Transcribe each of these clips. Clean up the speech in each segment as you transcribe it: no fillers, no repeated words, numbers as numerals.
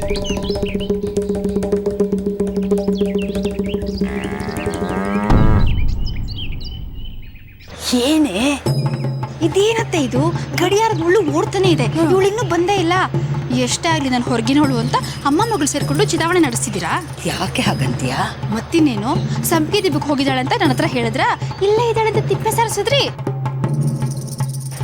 ಏನೇ ಇದೇನತ್ತೆ ಇದು? ಗಡಿಯಾರದ ಮುಳ್ಳು ಓಡ್ತಾನೆ ಇದೆ, ಇವಳು ಇನ್ನೂ ಬಂದೇ ಇಲ್ಲ. ಎಷ್ಟೇ ಆಗ್ಲಿ ನಾನು ಹೊರಗಿನವಳು ಅಂತ ಅಮ್ಮ ಮಗಳು ಸೇರ್ಕೊಂಡು ಚಿತಾವಣೆ ನಡೆಸಿದ್ದೀರಾ? ಯಾಕೆ ಹಾಗಂತೀಯ? ಮತ್ತಿನ್ನೇನು, ಸಂಪಿಗೆ ದಿಬ್ಬಕ್ಕೆ ಹೋಗಿದ್ದಾಳೆ ಅಂತ ನನ್ನ ಹತ್ರ ಹೇಳಿದ್ರ? ಇಲ್ಲೇ ಇದ್ದಾಳೆ ಅಂತ ತಿಪ್ಪೆ ಸಾರಿಸಿದ್ರಿ.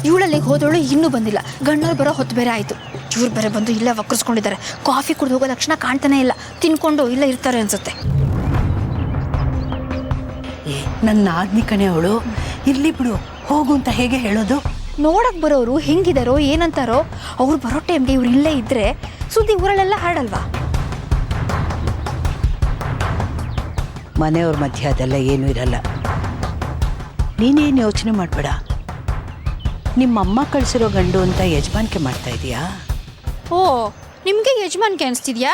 ಇವಳಲ್ಲಿ ಹೋದವಳು ಇನ್ನೂ ಬಂದಿಲ್ಲ. ಗಂಡವ್ರು ಬರೋ ಹೊತ್ತು ಬೇರೆ ಆಯ್ತು. ಇವ್ರು ಬೇರೆ ಬಂದು ಇಲ್ಲೇ ವಕ್ರಿಸ್ಕೊಂಡಿದ್ದಾರೆ. ಕಾಫಿ ಕುಡಿದು ಹೋಗೋ ಲಕ್ಷಣ ಕಾಣ್ತಾನೆ ಇಲ್ಲ. ತಿನ್ಕೊಂಡು ಇಲ್ಲ ಇರ್ತಾರೆ ಅನ್ಸುತ್ತೆ. ನನ್ನ ನಾದ್ನಿ ಕಣೆ ಅವಳು. ಇರ್ಲಿ ಬಿಡು, ಹೋಗು ಅಂತ ಹೇಗೆ ಹೇಳೋದು? ನೋಡಕ್ ಬರೋರು ಹೆಂಗಿದಾರೋ ಏನಂತಾರೋ. ಅವ್ರು ಬರೋ ಟೈಮ್ಗೆ ಇವ್ರು ಇಲ್ಲೇ ಇದ್ರೆ ಸುದ್ದಿ ಊರಲ್ಲೆಲ್ಲ ಹಾಡಲ್ವಾ? ಮನೆಯವ್ರ ಮಧ್ಯೆ ಅದೆಲ್ಲ ಏನೂ ಇರಲ್ಲ. ನೀನೇನು ಯೋಚನೆ ಮಾಡಬೇಡ. ನಿಮ್ಮಮ್ಮ ಕಳಿಸಿರೋ ಗಂಡು ಅಂತ ಯಜಮಾನಿಕೆ ಮಾಡ್ತಾ ಇದೀಯಾ? ಓ, ನಿಮ್ಗೆ ಯಜಮಾನ್ಕೆ ಅನಿಸ್ತಿದ್ಯಾ?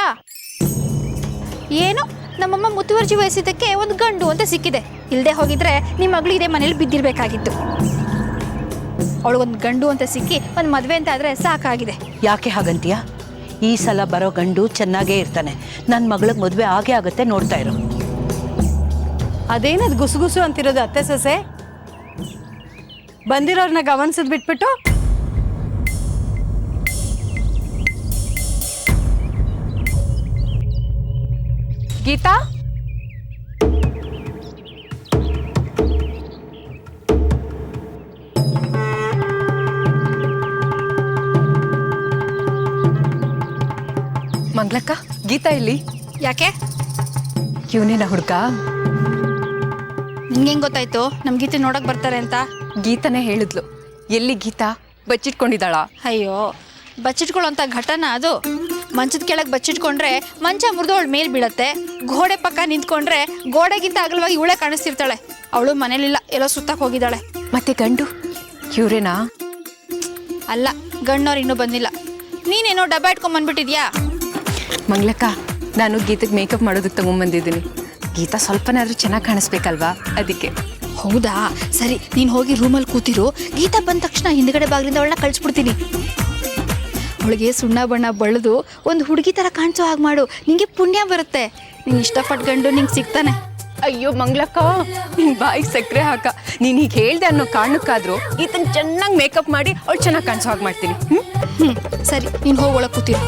ಏನು, ನಮ್ಮಮ್ಮ ಮುತುವರ್ಜಿ ವಹಿಸಿದ್ದಕ್ಕೆ ಒಂದು ಗಂಡು ಅಂತ ಸಿಕ್ಕಿದೆ. ಇಲ್ಲದೆ ಹೋಗಿದ್ರೆ ನಿಮ್ಮ ಮಗಳು ಇದೇ ಮನೇಲಿ ಬಿದ್ದಿರ್ಬೇಕಾಗಿತ್ತು. ಅವಳಿಗೊಂದು ಗಂಡು ಅಂತ ಸಿಕ್ಕಿ ಒಂದು ಮದುವೆ ಅಂತ ಆದ್ರೆ ಸಾಕಾಗಿದೆ. ಯಾಕೆ ಹಾಗಂತೀಯ? ಈ ಸಲ ಬರೋ ಗಂಡು ಚೆನ್ನಾಗೇ ಇರ್ತಾನೆ. ನನ್ನ ಮಗಳಿಗೆ ಮದುವೆ ಆಗೇ ಆಗುತ್ತೆ, ನೋಡ್ತಾ ಇರು. ಅದೇನದು ಗುಸುಗುಸು ಅಂತಿರೋದು ಅತ್ತೆ ಸೊಸೆ? ಬಂದಿರೋರ್ನ ಗಮನಿಸಿದ್ ಬಿಟ್ಬಿಟ್ಟು ಗೀತಾ, ಮಂಗ್ಲಕ್ಕ, ಗೀತಾ ಇಲ್ಲಿ. ಯಾಕೆ? ಇವನೇನ ಹುಡ್ಕ? ನಿಂಗೆ ಗೊತ್ತಾಯ್ತು ನಮ್ ಗೀತೆ ನೋಡಕ್ ಬರ್ತಾರೆ ಅಂತ? ಗೀತಾನೇ ಹೇಳಿದ್ಲು. ಎಲ್ಲಿ ಗೀತಾ? ಬಚ್ಚಿಟ್ಕೊಂಡಿದ್ದಾಳ? ಅಯ್ಯೋ, ಬಚ್ಚಿಟ್ಕೊಳ್ಳೋಂಥ ಘಟನ ಅದು. ಮಂಚದ ಕೆಳಗೆ ಬಚ್ಚಿಟ್ಕೊಂಡ್ರೆ ಮಂಚ ಮುರಿದು ಅವಳು ಮೇಲ್ ಬೀಳತ್ತೆ. ಗೋಡೆ ಪಕ್ಕ ನಿಂತ್ಕೊಂಡ್ರೆ ಗೋಡೆಗಿಂತ ಅಗಲವಾಗಿ ಇವಳೆ ಕಾಣಿಸ್ತಿರ್ತಾಳೆ. ಅವಳು ಮನೇಲಿಲ್ಲ, ಎಲ್ಲೋ ಸುತ್ತಕ್ಕೆ ಹೋಗಿದ್ದಾಳೆ. ಮತ್ತೆ ಗಂಡು ಇವ್ರೇನಾ? ಅಲ್ಲ, ಗಣ್ಣವ್ರು ಇನ್ನೂ ಬಂದಿಲ್ಲ. ನೀನೇನೋ ಡಬ್ಬ ಇಟ್ಕೊಂಡ್ ಬಂದ್ಬಿಟ್ಟಿದ್ಯಾ? ಮಂಗ್ಲಕ್ಕ, ನಾನು ಗೀತೆಗೆ ಮೇಕಪ್ ಮಾಡೋದಕ್ಕೆ ತಗೊಂಡ್ಬಂದಿದ್ದೀನಿ. ಗೀತಾ ಸ್ವಲ್ಪನಾದ್ರೂ ಚೆನ್ನಾಗಿ ಕಾಣಿಸ್ಬೇಕಲ್ವಾ, ಅದಕ್ಕೆ. ಹೌದಾ, ಸರಿ, ನೀನು ಹೋಗಿ ರೂಮಲ್ಲಿ ಕೂತಿರು. ಗೀತಾ ಬಂದ ತಕ್ಷಣ ಹಿಂದ್ಗಡೆ ಬಾಗಿಲಿಂದ ಅವಳನ್ನ ಕಳಿಸ್ಬಿಡ್ತೀನಿ. ಅವಳಿಗೆ ಸುಣ್ಣ ಬಣ್ಣ ಬಳ್ದು ಒಂದು ಹುಡುಗಿ ಥರ ಕಾಣಿಸೋ ಹಾಗೆ ಮಾಡು. ನಿಂಗೆ ಪುಣ್ಯ ಬರುತ್ತೆ. ನೀನು ಇಷ್ಟಪಟ್ಟು ಗಂಡು ನಿಂಗೆ ಸಿಗ್ತಾನೆ. ಅಯ್ಯೋ ಮಂಗ್ಲಕ್ಕ, ನಿನ್ ಬಾಯಿಗೆ ಸಕ್ಕರೆ ಹಾಕ. ನೀನು ಹೀಗೆ ಹೇಳ್ದೆ ಅನ್ನೋ ಕಾರಣಕ್ಕಾದ್ರೂ ಈತನ ಚೆನ್ನಾಗಿ ಮೇಕಪ್ ಮಾಡಿ ಅವಳು ಚೆನ್ನಾಗಿ ಕಾಣಿಸೋ ಹಾಗೆ ಮಾಡ್ತೀನಿ. ಸರಿ, ನೀನು ಹೋಗಿ ಒಳಗೆ ಕೂತಿರು.